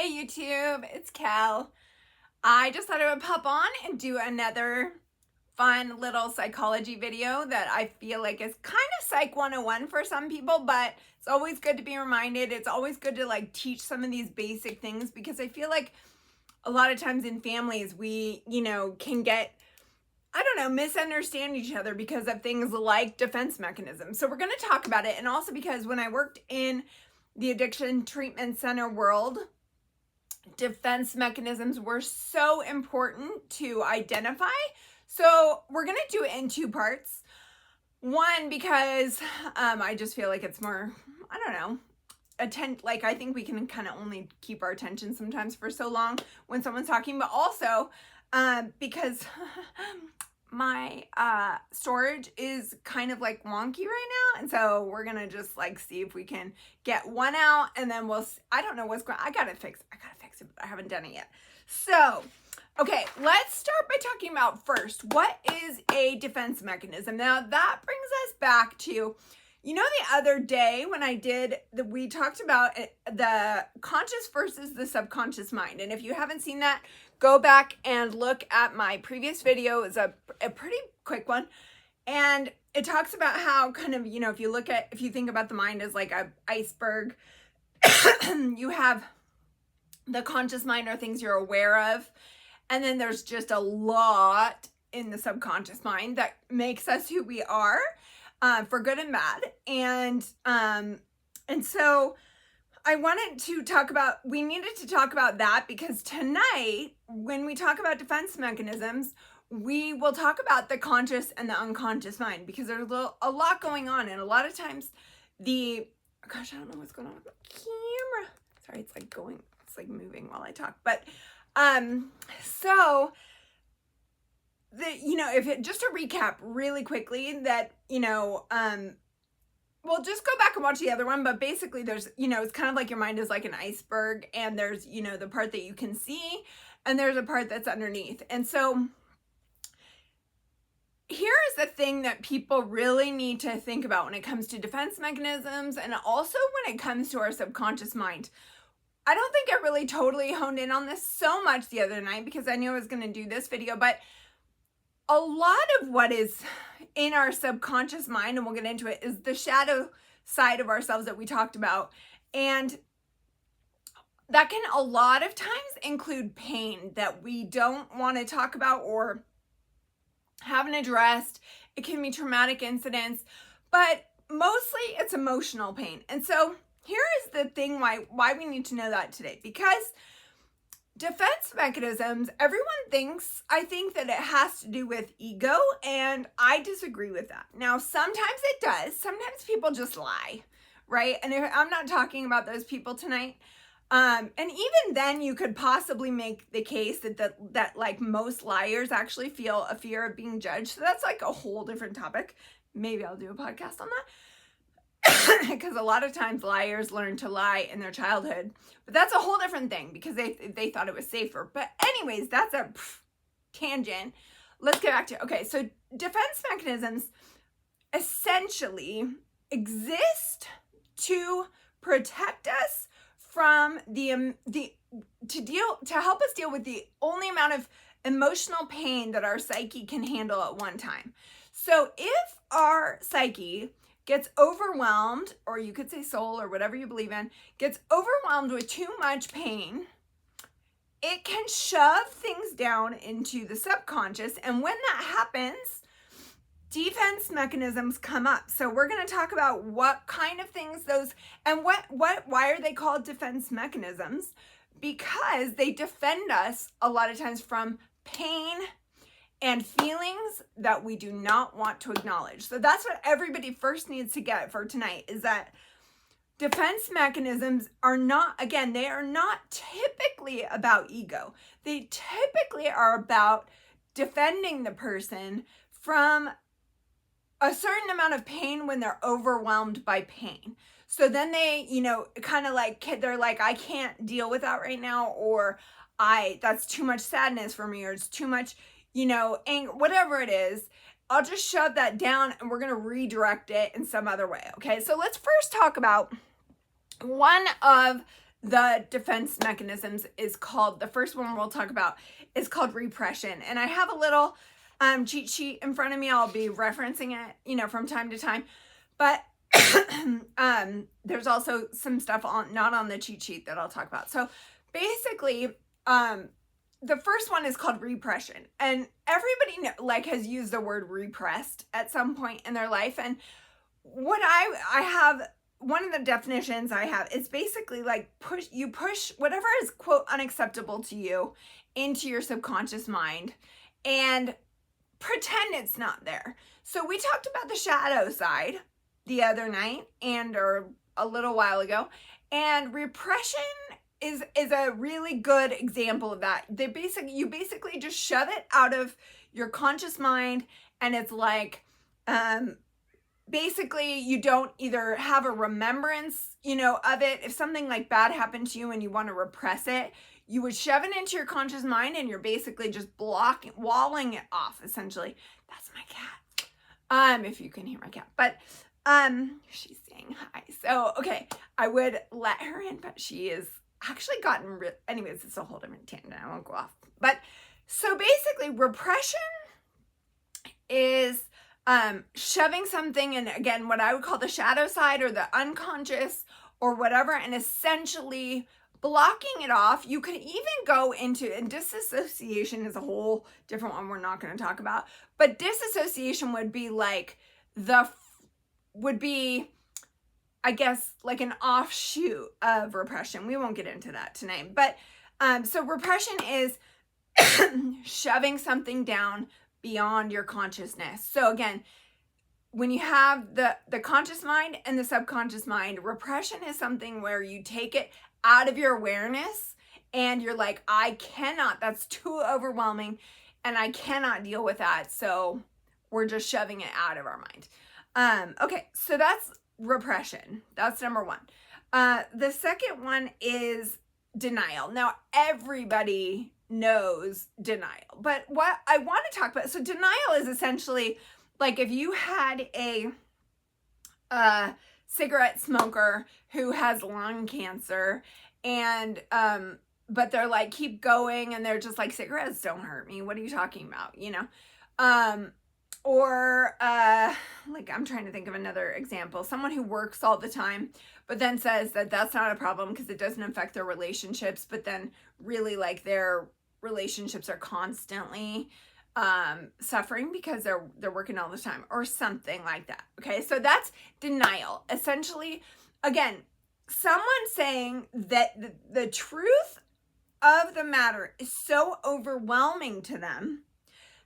Hey YouTube, it's Cal. I just thought I would pop on and do another fun little psychology video that I feel like is kind of Psych 101 for some people, but it's always good to be reminded. It's always good to like teach some of these basic things because I feel like a lot of times in families we, can get, misunderstand each other because of things like defense mechanisms. So we're going to talk about it. And also because when I worked in the addiction treatment center world, defense mechanisms were so important to identify. So we're going to do it in two parts. One, because I just feel like it's more, I think we can kind of only keep our attention sometimes for so long when someone's talking, but also because my storage is kind of like wonky right now, and so we're gonna just like see if we can get one out, and then I don't know what's going on. I gotta fix it, but I haven't done it yet. So okay, let's start by talking about first, what is a defense mechanism? Now that brings us back to, the other day when we talked about the conscious versus the subconscious mind. And if you haven't seen that, go back and look at my previous video. It's a pretty quick one. And it talks about how kind of, if you think about the mind as like an iceberg, you have the conscious mind are things you're aware of. And then there's just a lot in the subconscious mind that makes us who we are. For good and bad. And so I wanted to we needed to talk about that because tonight, when we talk about defense mechanisms, we will talk about the conscious and the unconscious mind because there's a lot going on. And a lot of times I don't know what's going on with the camera. Sorry, it's like moving while I talk. But, just to recap really quickly that, well, just go back and watch the other one, but basically there's, it's kind of like your mind is like an iceberg, and there's, the part that you can see, and there's a part that's underneath. And so here is the thing that people really need to think about when it comes to defense mechanisms, and also when it comes to our subconscious mind. I don't think I really totally honed in on this so much the other night because I knew I was going to do this video, but a lot of what is in our subconscious mind, and we'll get into it, is the shadow side of ourselves that we talked about. And that can a lot of times include pain that we don't want to talk about or haven't addressed. It can be traumatic incidents, but mostly it's emotional pain. And so here is the thing why we need to know that today, because defense mechanisms, everyone I think that it has to do with ego, and I disagree with that. Now, sometimes it does. Sometimes people just lie, right? And I'm not talking about those people tonight. And even then, you could possibly make the case that like most liars actually feel a fear of being judged. So that's like a whole different topic. Maybe I'll do a podcast on that. Because a lot of times liars learn to lie in their childhood, but that's a whole different thing because they thought it was safer. But anyways, that's a tangent. Let's get back to, okay, so defense mechanisms essentially exist to protect us from to help us deal with the only amount of emotional pain that our psyche can handle at one time. So if our psyche gets overwhelmed, or you could say soul or whatever you believe in, gets overwhelmed with too much pain, it can shove things down into the subconscious. And when that happens, defense mechanisms come up. So we're going to talk about what kind of things those, and why are they called defense mechanisms? Because they defend us a lot of times from pain and feelings that we do not want to acknowledge. So that's what everybody first needs to get for tonight, is that defense mechanisms are not typically about ego. They typically are about defending the person from a certain amount of pain when they're overwhelmed by pain. So then they, kind of like, they're like, I can't deal with that right now, or that's too much sadness for me, or it's too much, anger, whatever it is. I'll just shove that down and we're going to redirect it in some other way. Okay. So let's first talk about one of the defense mechanisms is called, the first one we'll talk about is called repression. And I have a little cheat sheet in front of me. I'll be referencing it, from time to time. But there's also some stuff not on the cheat sheet that I'll talk about. So basically, the first one is called repression. And everybody has used the word repressed at some point in their life. And what I have, one of the definitions I have is basically like you push whatever is quote unacceptable to you into your subconscious mind and pretend it's not there. So we talked about the shadow side the other night or a little while ago, and repression is a really good example of that. You basically just shove it out of your conscious mind, and it's like basically you don't either have a remembrance, of it. If something like bad happened to you and you want to repress it, you would shove it into your conscious mind, and you're basically just walling it off, essentially. That's my cat. If you can hear my cat. But she's saying hi. So, okay, I would let her in, but she is actually gotten anyways, it's a whole different tangent. I won't go off. But so basically, repression is shoving something in, again, what I would call the shadow side or the unconscious or whatever, and essentially blocking it off. You could even go into, and disassociation is a whole different one we're not going to talk about, but disassociation would be like I guess, like an offshoot of repression. We won't get into that tonight. But so repression is shoving something down beyond your consciousness. So again, when you have the conscious mind and the subconscious mind, repression is something where you take it out of your awareness and you're like, I cannot, that's too overwhelming and I cannot deal with that. So we're just shoving it out of our mind. Okay, so that's repression. That's number one. The second one is denial. Now, everybody knows denial, but what I want to talk about, so denial is essentially like if you had a cigarette smoker who has lung cancer and but they're like, keep going, and they're just like, cigarettes don't hurt me, what are you talking about, or like, I'm trying to think of another example, someone who works all the time but then says that that's not a problem because it doesn't affect their relationships, but then really like their relationships are constantly suffering because they're working all the time or something like that. Okay, so that's denial. Essentially, again, someone saying that the truth of the matter is so overwhelming to them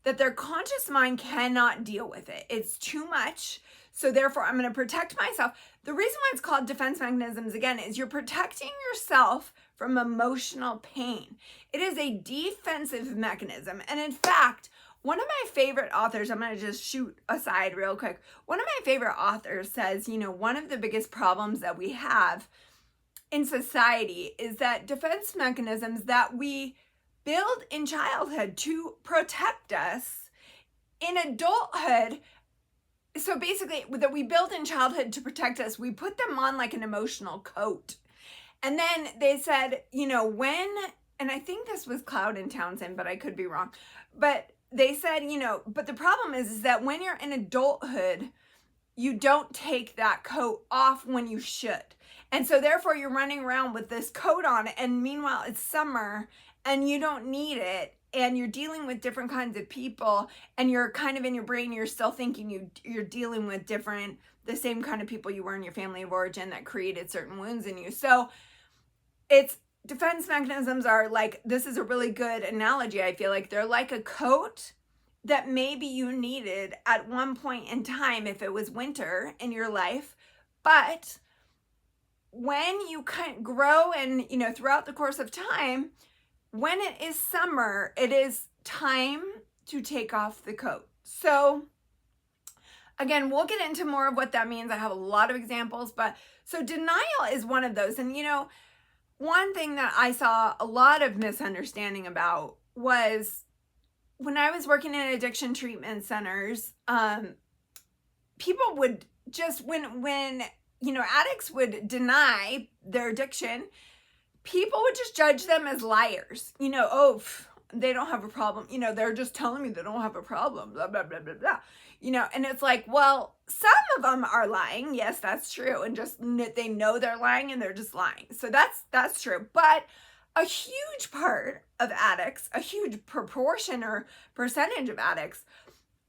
that their conscious mind cannot deal with it. It's too much. So therefore, I'm going to protect myself. The reason why it's called defense mechanisms, again, is you're protecting yourself from emotional pain. It is a defensive mechanism. And in fact, one of my favorite authors, I'm going to just shoot aside real quick. One of my favorite authors says, one of the biggest problems that we have in society is that defense mechanisms that we build in childhood to protect us in adulthood. So basically, that we build in childhood to protect us, we put them on like an emotional coat. And then they said, and I think this was Cloud and Townsend, but I could be wrong. But they said, but the problem is that when you're in adulthood, you don't take that coat off when you should. And so therefore you're running around with this coat on, and meanwhile it's summer and you don't need it, and you're dealing with different kinds of people, and you're kind of in your brain, you're still thinking you're dealing with the same kind of people you were in your family of origin that created certain wounds in you. So it's defense mechanisms are like, this is a really good analogy. I feel like they're like a coat that maybe you needed at one point in time if it was winter in your life, but when you kind of grow and throughout the course of time, when it is summer, it is time to take off the coat. So again, we'll get into more of what that means. I have a lot of examples, but so denial is one of those. And one thing that I saw a lot of misunderstanding about was when I was working in addiction treatment centers, people would just, when addicts would deny their addiction, people would just judge them as liars. Oh, they don't have a problem. They're just telling me they don't have a problem, blah, blah, blah, blah, blah. And it's like, well, some of them are lying. Yes, that's true. And just they know they're lying and they're just lying. So that's true. But a huge part of addicts, a huge proportion or percentage of addicts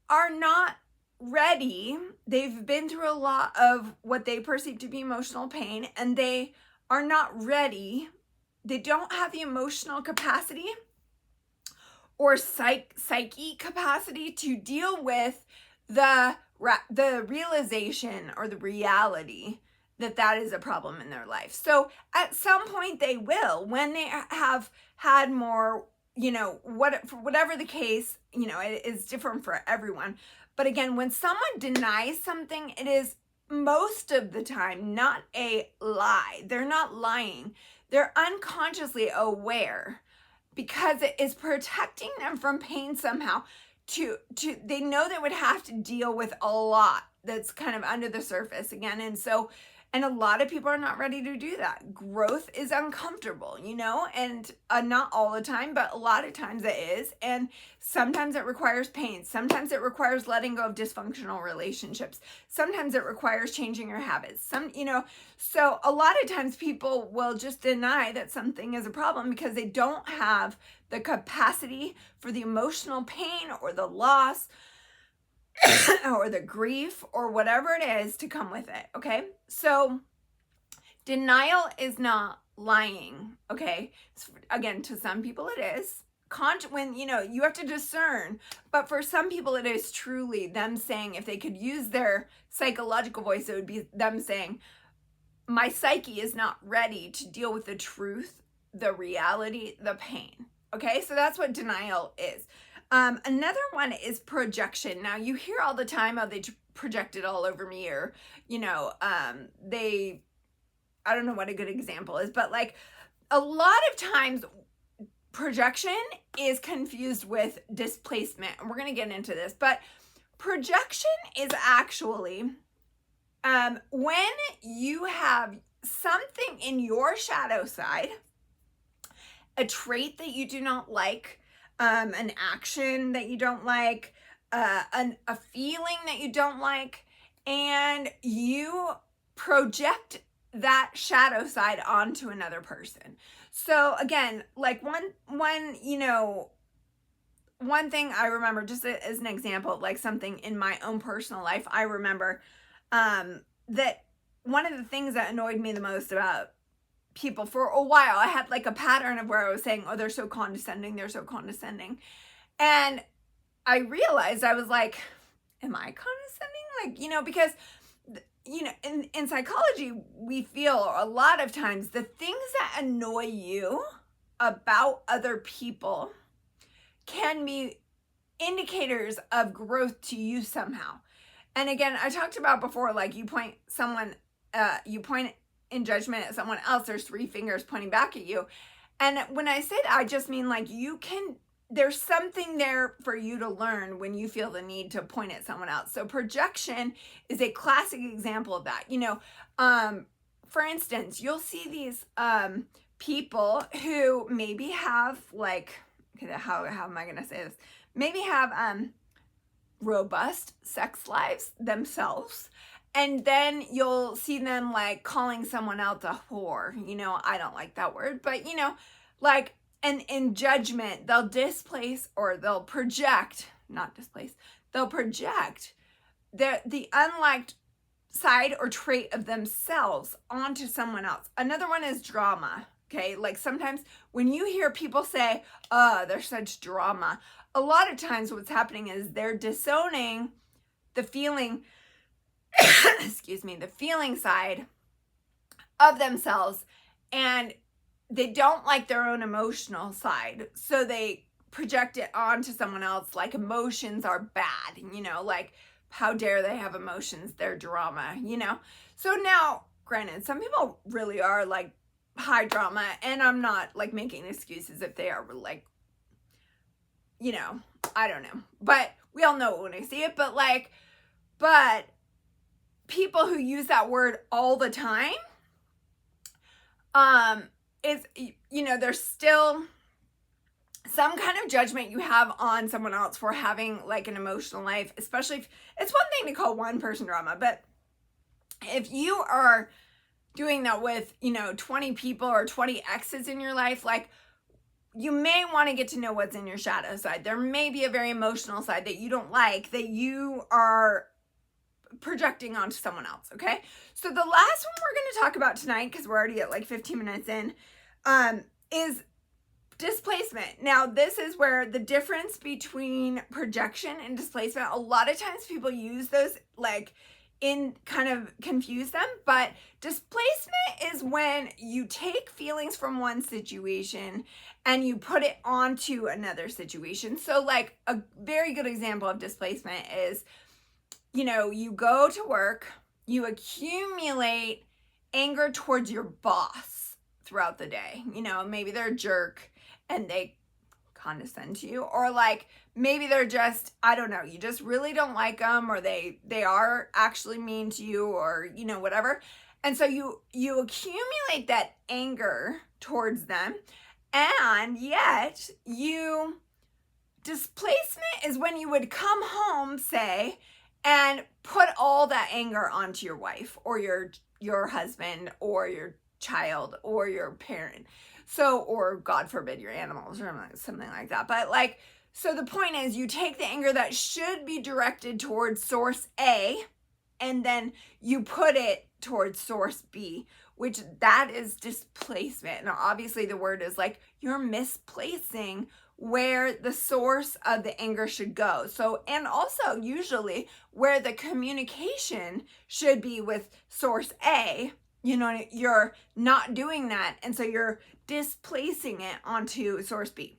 are not ready. They've been through a lot of what they perceive to be emotional pain, and they are not ready. They don't have the emotional capacity or psyche capacity to deal with the realization or the reality that is a problem in their life. So at some point they will, when they have had more, whatever the case, it is different for everyone. But again, when someone denies something, it is most of the time not a lie. They're not lying. They're unconsciously aware because it is protecting them from pain somehow. They know they would have to deal with a lot that's kind of under the surface again. And a lot of people are not ready to do that. Growth is uncomfortable, and not all the time, but a lot of times it is. And sometimes it requires pain. Sometimes it requires letting go of dysfunctional relationships. Sometimes it requires changing your habits. So a lot of times people will just deny that something is a problem because they don't have the capacity for the emotional pain or the loss or the grief or whatever it is to come with it. Okay. So denial is not lying. Okay. Again, to some people it is. When, you have to discern, but for some people it is truly them saying, if they could use their psychological voice, it would be them saying, my psyche is not ready to deal with the truth, the reality, the pain. Okay. So that's what denial is. Another one is projection. Now you hear all the time how they projected all over me, or, I don't know what a good example is, but like a lot of times projection is confused with displacement. And we're going to get into this, but projection is actually, when you have something in your shadow side, a trait that you do not like, an action that you don't like, a feeling that you don't like, and you project that shadow side onto another person. So again, like one thing I remember, just as an example, like something in my own personal life, I remember that one of the things that annoyed me the most about people for a while, I had like a pattern of where I was saying, oh, they're so condescending. And I realized, I was like, am I condescending? Like, because, in psychology, we feel a lot of times the things that annoy you about other people can be indicators of growth to you somehow. And again, I talked about before, like you point in judgment at someone else, there's 3 fingers pointing back at you. And when I say that, I just mean like there's something there for you to learn when you feel the need to point at someone else. So projection is a classic example of that. For instance, you'll see these people who maybe have like, how am I going to say this? Maybe have robust sex lives themselves. And then you'll see them like calling someone else a whore. I don't like that word, but like, and in judgment, they'll project the unliked side or trait of themselves onto someone else. Another one is drama. Okay. Like sometimes when you hear people say, oh, there's such drama, a lot of times what's happening is they're disowning the feeling the feeling side of themselves, and they don't like their own emotional side. So they project it onto someone else, like emotions are bad, like how dare they have emotions, they're drama, So now, granted, some people really are like high drama, and I'm not like making excuses if they are like, I don't know, but we all know it when I see it, but people who use that word all the time, is, there's still some kind of judgment you have on someone else for having like an emotional life, especially if it's one thing to call one person drama, but if you are doing that with, 20 people or 20 exes in your life, like, you may want to get to know what's in your shadow side. There may be a very emotional side that you don't like, that you are projecting onto someone else, okay? So the last one we're going to talk about tonight, because we're already at like 15 minutes in, is displacement. Now, this is where the difference between projection and displacement, a lot of times people use those like in kind of confuse them, but displacement is when you take feelings from one situation and you put it onto another situation. So like a very good example of displacement is, you go to work, you accumulate anger towards your boss throughout the day. Maybe they're a jerk and they condescend to you, or like maybe they're just, I don't know, you just really don't like them, or they are actually mean to you, or whatever. And so you accumulate that anger towards them, and yet displacement is when you would come home, say, and put all that anger onto your wife or your husband or your child or your parent. So, or God forbid, your animals or something like that. But like, so the point is, you take the anger that should be directed towards source A, and then you put it towards source B, which that is displacement. Now, obviously the word is like, you're misplacing where the source of the anger should go. So, and also usually where the communication should be with source A, you're not doing that. And so you're displacing it onto source B.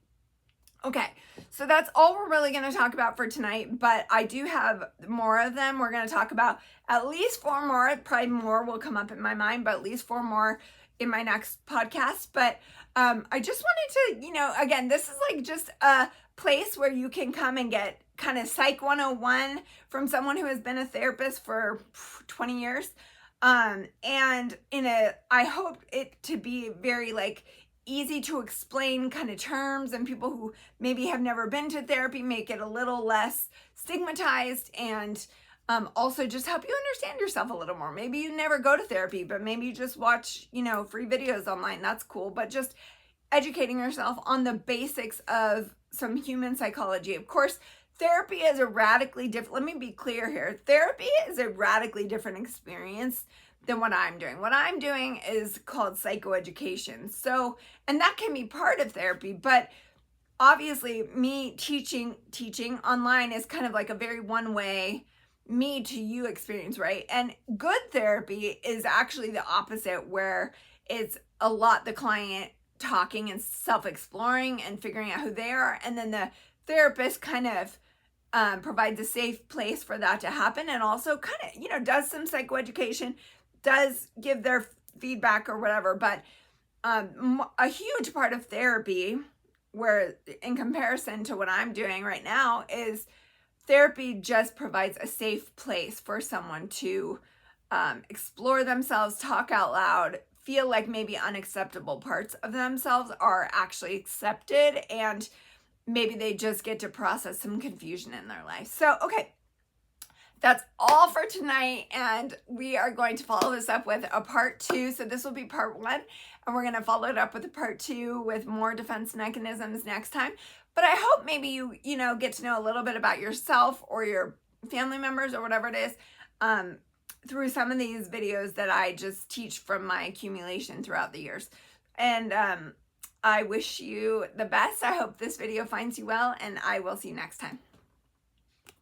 Okay, so that's all we're really going to talk about for tonight, but I do have more of them. We're going to talk about at least 4 more, probably more will come up in my mind, but at least 4 more in my next podcast. But I just wanted to, again, this is like just a place where you can come and get kind of Psych 101 from someone who has been a therapist for 20 years. And I hope it to be very like easy to explain kind of terms, and people who maybe have never been to therapy make it a little less stigmatized, and also just help you understand yourself a little more. Maybe you never go to therapy, but maybe you just watch, free videos online. That's cool. But just educating yourself on the basics of some human psychology. Of course, therapy is a radically different, let me be clear here. Therapy is a radically different experience than what I'm doing. What I'm doing is called psychoeducation. So, and that can be part of therapy, but obviously me teaching online is kind of like a very one-way me to you experience, right? And good therapy is actually the opposite, where it's a lot the client talking and self-exploring and figuring out who they are, and then the therapist kind of provides a safe place for that to happen, and also kind of, does some psychoeducation, does give their feedback or whatever. But a huge part of therapy, where in comparison to what I'm doing right now, is therapy just provides a safe place for someone to explore themselves, talk out loud, feel like maybe unacceptable parts of themselves are actually accepted, and maybe they just get to process some confusion in their life. So, okay, that's all for tonight, and we are going to follow this up with a part 2. So this will be part 1, and we're going to follow it up with a part 2 with more defense mechanisms next time. But I hope maybe you get to know a little bit about yourself or your family members or whatever it is through some of these videos that I just teach from my accumulation throughout the years. And I wish you the best. I hope this video finds you well, and I will see you next time.